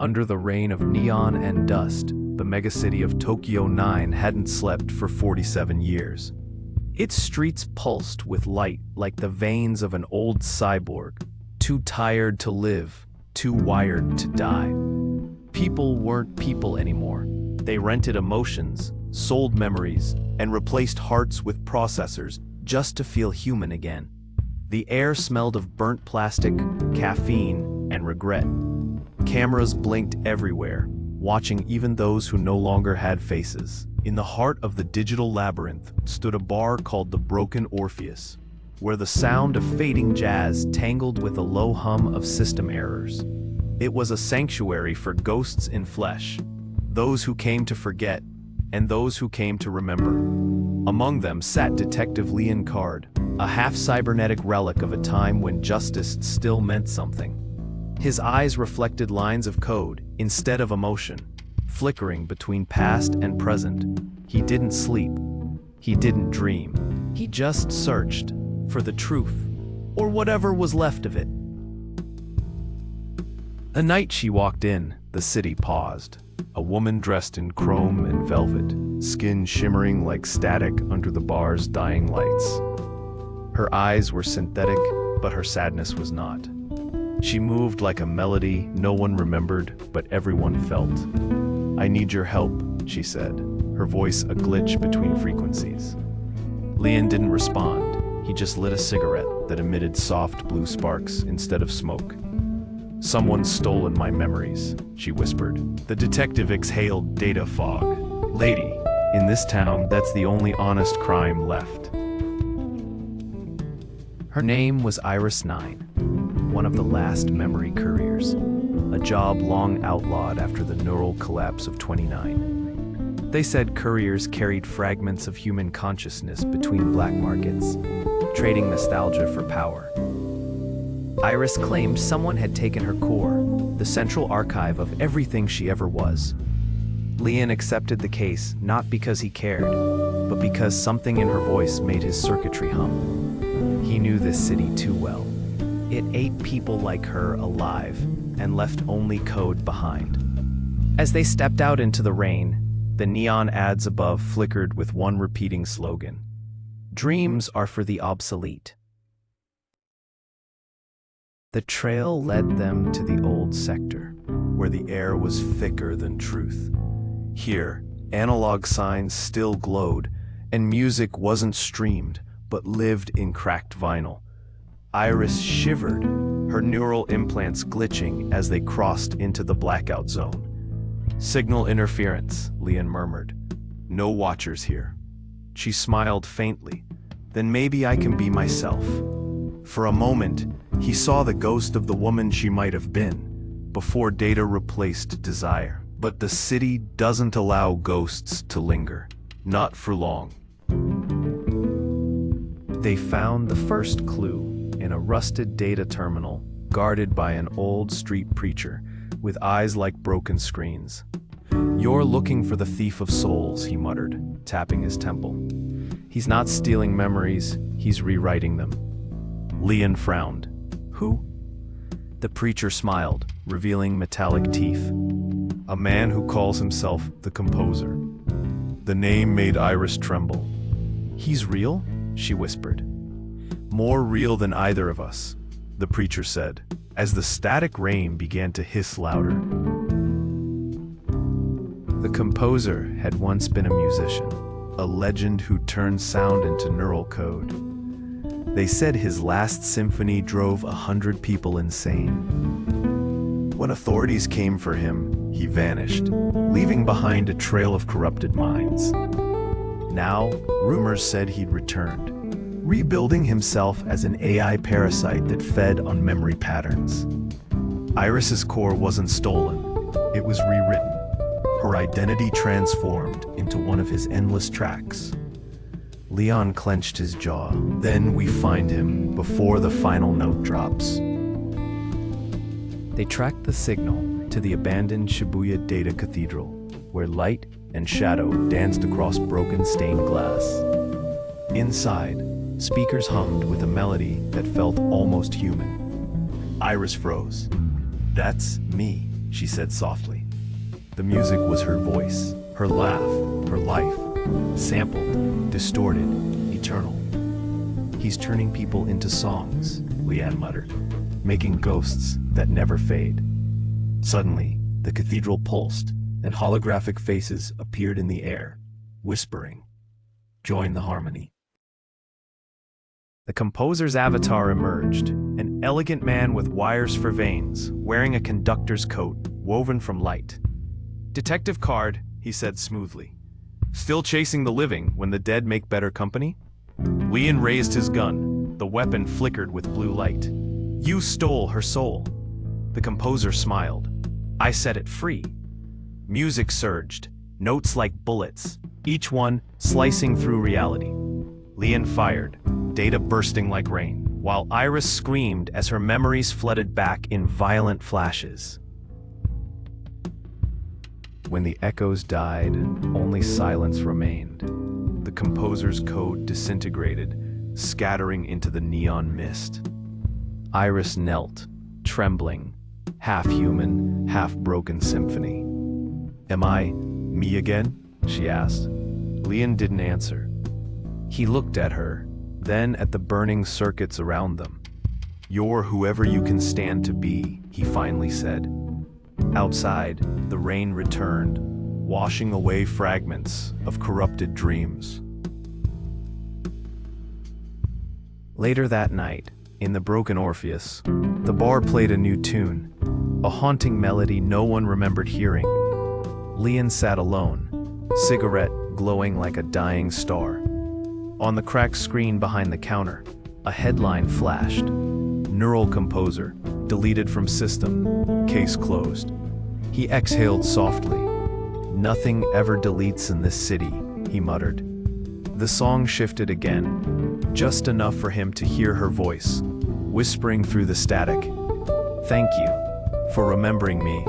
Under the reign of neon and dust, the megacity of Tokyo 9 hadn't slept for 47 years. Its streets pulsed with light like the veins of an old cyborg, too tired to live, too wired to die. People weren't people anymore. They rented emotions, sold memories, and replaced hearts with processors just to feel human again. The air smelled of burnt plastic, caffeine, and regret. Cameras blinked everywhere, watching even those who no longer had faces. In the heart of the digital labyrinth stood a bar called the Broken Orpheus, where the sound of fading jazz tangled with a low hum of system errors. It was a sanctuary for ghosts in flesh, those who came to forget, and those who came to remember. Among them sat Detective Lian Kard, a half-cybernetic relic of a time when justice still meant something. His eyes reflected lines of code instead of emotion, flickering between past and present. He didn't sleep. He didn't dream. He just searched for the truth, or whatever was left of it. The night she walked in, the city paused. A woman dressed in chrome and velvet, skin shimmering like static under the bar's dying lights. Her eyes were synthetic, but her sadness was not. She moved like a melody no one remembered, but everyone felt. "I need your help," she said, her voice a glitch between frequencies. Lian didn't respond. He just lit a cigarette that emitted soft blue sparks instead of smoke. "Someone's stolen my memories," she whispered. The detective exhaled data fog. "Lady, in this town, that's the only honest crime left." Her name was Iris 9, one of the last memory couriers, a job long outlawed after the neural collapse of 29. They said couriers carried fragments of human consciousness between black markets, trading nostalgia for power. Iris claimed someone had taken her core, the central archive of everything she ever was. Lian accepted the case not because he cared, but because something in her voice made his circuitry hum. He knew this city too well. It ate people like her alive and left only code behind. As they stepped out into the rain, the neon ads above flickered with one repeating slogan: "Dreams are for the obsolete." The trail led them to the old sector, where the air was thicker than truth. Here, analog signs still glowed, and music wasn't streamed, but lived in cracked vinyl. Iris shivered, her neural implants glitching as they crossed into the blackout zone. "Signal interference," Lian murmured. "No watchers here." She smiled faintly. "Then maybe I can be myself." For a moment, he saw the ghost of the woman she might have been, before data replaced desire. But the city doesn't allow ghosts to linger. Not for long. They found the first clue in a rusted data terminal, guarded by an old street preacher, with eyes like broken screens. "You're looking for the thief of souls," he muttered, tapping his temple. "He's not stealing memories, he's rewriting them." Lian frowned. "Who?" The preacher smiled, revealing metallic teeth. "A man who calls himself the Composer." The name made Iris tremble. "He's real?" she whispered. "More real than either of us," the preacher said, as the static rain began to hiss louder. The Composer had once been a musician, a legend who turned sound into neural code. They said his last symphony drove 100 people insane. When authorities came for him, he vanished, leaving behind a trail of corrupted minds. Now, rumors said he'd returned, rebuilding himself as an AI parasite that fed on memory patterns. Iris's core wasn't stolen, it was rewritten, her identity transformed into one of his endless tracks. Lian clenched his jaw. "Then we find him before the final note drops." They tracked the signal to the abandoned Shibuya Data Cathedral, where light and shadow danced across broken stained glass. Inside, speakers hummed with a melody that felt almost human. Iris froze. "That's me," she said softly. The music was her voice, her laugh, her life, sampled, distorted, eternal. He's turning people into songs, Lian muttered, making ghosts that never fade. Suddenly, the cathedral pulsed, and holographic faces appeared in the air, whispering, "Join the harmony." The composer's avatar emerged, an elegant man with wires for veins, wearing a conductor's coat woven from light. "Detective Kard," he said smoothly. "Still chasing the living when the dead make better company?" Lian raised his gun. The weapon flickered with blue light. "You stole her soul." The composer smiled. "I set it free." Music surged, notes like bullets, each one slicing through reality. Lian fired, data bursting like rain, while Iris screamed as her memories flooded back in violent flashes. When the echoes died, only silence remained. The composer's code disintegrated, scattering into the neon mist. Iris knelt, trembling, half human, half broken symphony. "Am I me again?" she asked. Lian didn't answer. He looked at her, then at the burning circuits around them. "You're whoever you can stand to be," he finally said. Outside, the rain returned, washing away fragments of corrupted dreams. Later that night, in the broken Orpheus, the bar played a new tune, a haunting melody no one remembered hearing. Lian sat alone, cigarette glowing like a dying star. On the cracked screen behind the counter, a headline flashed. "Neural composer, deleted from system, case closed." He exhaled softly. "Nothing ever deletes in this city," he muttered. The song shifted again, just enough for him to hear her voice, whispering through the static. "Thank you for remembering me."